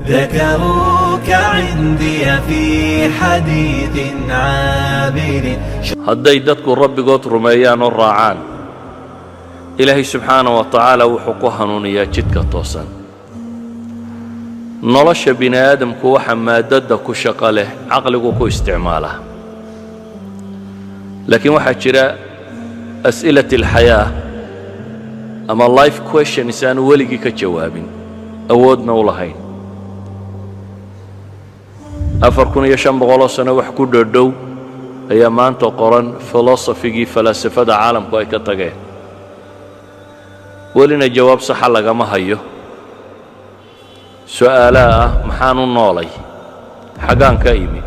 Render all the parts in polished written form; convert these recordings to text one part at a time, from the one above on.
ذكروك عندي في حديث عابر. hadday dadku rabbigood rumeeyaan oo raacaan ilaahay subxaanahu wa tacaala wuxuu ku hanuuniyaa jidka toosan. nolosha bini aadamku waxa maadada ku shaqo leh caqligu ku isticmaalaa, laakiin waxaa jira as'ilati alxayaa ama life questions aanu weligii ka jawaabin, awoodna u lahayn. 4500 sano wax ku dhow ayaa maanta qoran filosofigii falaasafada caalamku ay ka tageen, welina jawaab saxa lagama hayo. su'aalaha ah maxaan u noolay, xaggaan ka imi,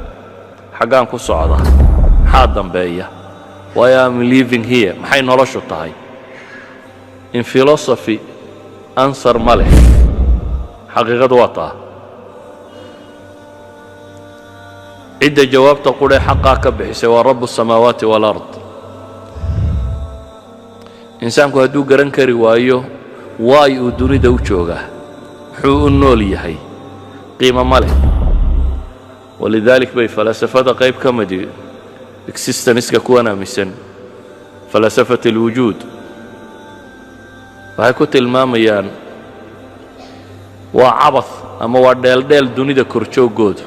xaggaan ku socda, maxaa dambeeya, why am living here, maxay noloshu tahay. in philosophy answer ma leh, xaqiiqadu waa taa. cidda jawaabta qudhe xaqaa ka bixisay waa rabu الsamaawaati wاlard. insaanku hadduu garan kari waayo waay uu dunida u joogaa, muxuu u nool yahay, qiimo ma leh. walidalik bay falaasafada qayb ka midi existenceska kuwan aaminsan falaasafat اlwujuud waxay ku tilmaamayaan waa cabad ama waa dheeldheel dunida korjooggoodu.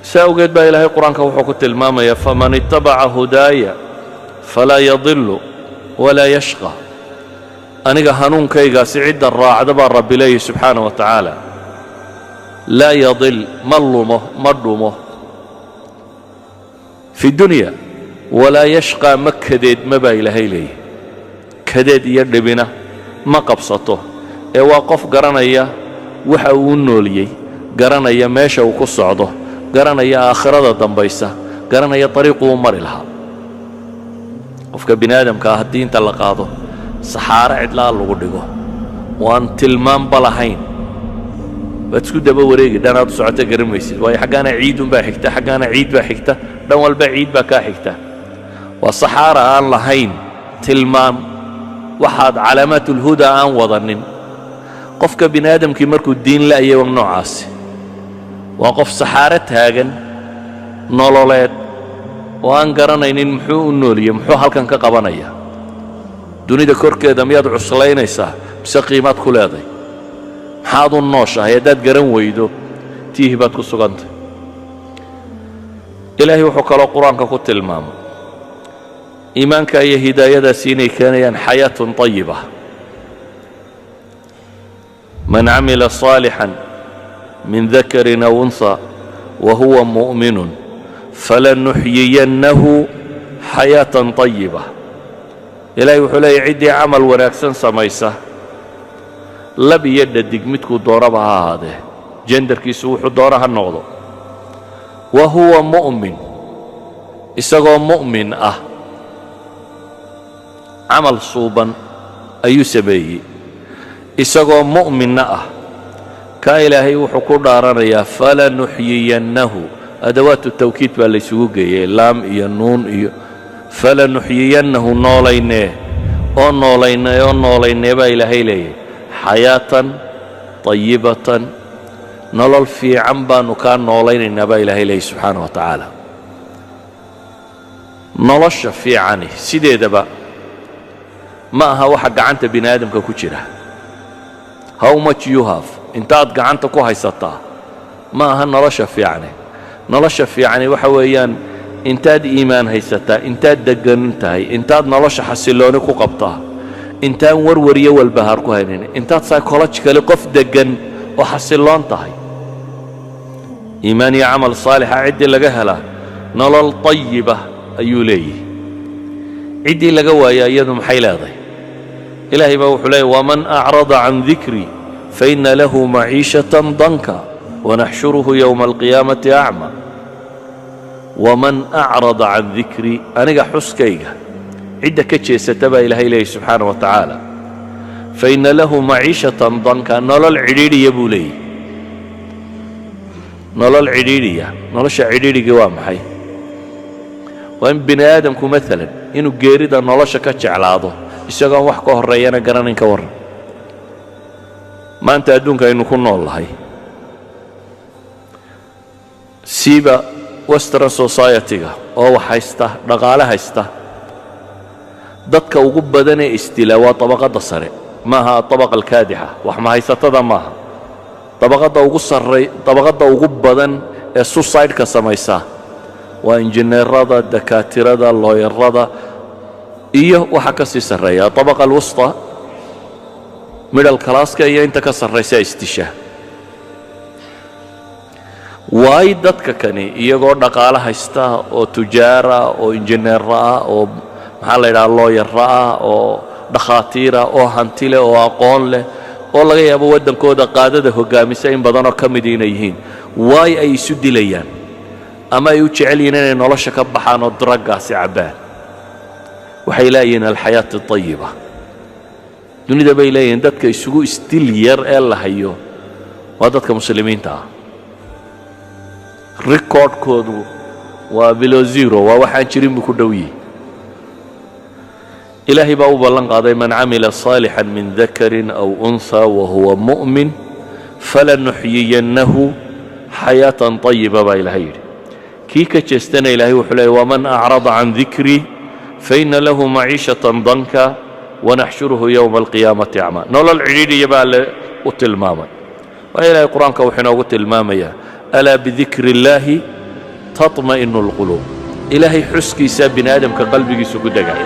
saa awgeed baa ilaahay qur-aanka wuxuu ku tilmaamayaa faman ittabaca hudaaya falaa yadilu walaa yashqa. aniga hanuunkaygaasi cidda raacda baa rabbi leeyahy subxaanaه wa tacaala. laa yadil ma lumo ma dhumo fi dunya walaa yashqaa ma kadeedma baa ilaahay leeyahy. kadeed iyo dhibina ma qabsato ee waa qof garanaya waxa uu u nooliyey, garanaya meesha uu ku socdo, garanaya aakhirada dambaysa, garanaya ariiqu u mari lahaa. qofka bini aadamka ah haddii inta la qaado saxaaro cidlaa lagu dhigo oo aan tilmaanba lahayn, waad isku daba wareegi, dhanaad u socota garan maysid, waayo xaggaana ciidunbaa xigta, xaggaana ciid baa xigta, dhan walba ciid baa kaa xigta. waa saxaara aan lahayn tilmaan, waxaad calaamaatulhuda aan wadanin. qofka bini aadamkii markuu diin la'yay waa noocaasi, waa qof saxaaro taagan nololeed oo aan garanaynin muxuu u nooliyey, muxuu halkan ka qabanaya. dunida korkeeda miyaad cuslaynaysaa mise qiimaad ku leeday? maxaad u nooshahay? haddaad garan weydo tiihi baad ku sugantay. ilaahay wuxuu kaloo qur-aanka ku tilmaamay iimaanka iyo hidaayadaasi inay keenayaan xayaatun طayiba. man camila صaalixan min dakarin aw unha wahuwa mu'minun falanuxyiyannahu xayaatan طayiba. ilaahay wuxuu leeyahy ciddii camal wanaagsan samaysa, lab iyo dhadig midkuu doonaba ha ahaadee, jendarkiisu wuxuu doona ha noqdo, wa huwa mu'min, isagoo mu'min ah, camal suuban ayuu sameeyey, isagoo mu'minna ah, kaa ilaahay wuxuu ku dhaaranayaa falanuxyiyannahu. adawaatu tawkiid baa laysugu geeyey, laam iyo nuun iyo falanuxyiyannahu. noolaynee oo noolaynee oo noolaynee baa ilaahay leeyahay xayaatan طayibatan, nolol fiican baanu kaa noolaynaynaa baa ilaahay leeyahy subxaanaه wa tacaala. nolosha fiicani sideedaba ma aha waxa gacanta bini aadamka ku jira. how much you have, intaad gacanta ku haysataa ma aha nolosha fiicani. nolosha fiicani waxa weeyaan intaad iimaan haysataa, intaad degan tahay, intaad nolosha xasilooni ku qabtaa, intaan warwar iyo walbahaar ku haynin, intaad psychologically qof degan oo xasiloon tahay. iimaan iyo camal saalixa ciddii laga helaa nolol طayiba ayuu leeyahay. ciddii laga waayaa iyadu maxay leedahay? ilaahay baa wuxuu leeyahy waman acrada can dikrii faina lahu maciishatan danka wanaxshuruhu yowma alqiyaamati acma. waman acrada can dikrii, aniga xuskayga cidda ka jeesata baa ilaahay leeyahy subxaanaه wa tacaala, faina lahu maciishatan danka, nolol cidhiidhiya buu leeyahy. nolol cidhiidhiya. nolosha cidhiidhigii waa maxay? waa in bini aadamku maalan inuu geerida nolosha ka jeclaado isagoon wax ka horreeyana garanayn. ka warran maanta adduunka aynu ku nool nahay siiba western society-ga oo wax haysta dhaqaale haysta dadka ugu badan ee isdila waa طabaqada sare maaha طabaqa alkaadixa wax ma haysatada maaha طabaqada ugu badan ee suicide-ka samaysa waa injineerada dakaatirada looyarada iyo waxa ka sii sarreeya طabaqa alwusta middle classka iyo inta ka sarraysa istisha waay dadka kani iyagoo dhaqaale haysta oo tujaara oo injineera ah oo maxaa la yidhaha looyara ah oo dhakhaatiira oo hanti leh oo aqoon leh oo laga yaabo waddankooda qaadada hoggaamisa in badanoo ka mid inay yihiin waay ay isu dilayaan ama ay u jecel yihiin inay nolosha ka baxaan oo draggaasi cabbaan waxay leeyihiin alxayaat atayiba dunida bay leeyihiin dadka isugu isdil yar ee la hayo waa dadka muslimiinta ah recordkoodu waa below zero waa waxaan jirin buu ku dhow yihi ilaahay baa u ballan qaaday man camila صaalixan min dakarin aw unhaa wahuwa mu'min falanuxyiyannahu xayaatan طayiba baa ilaahay yidhi kii ka jeestana ilaahay wuxuu leeyay waman acrada can dikrii faina lahu maciishatan danka wanaxshuruhu yowma alqiyaamati acmaa nolol cidhiidhiya baa le u tilmaamay waa ilaahay qur-aanka wuxuu inoogu tilmaamayaa alaa bidikri illaahi taطma'inu اlquluub ilaahay xuskiisaa bini aadamka qalbigiisu ku degaa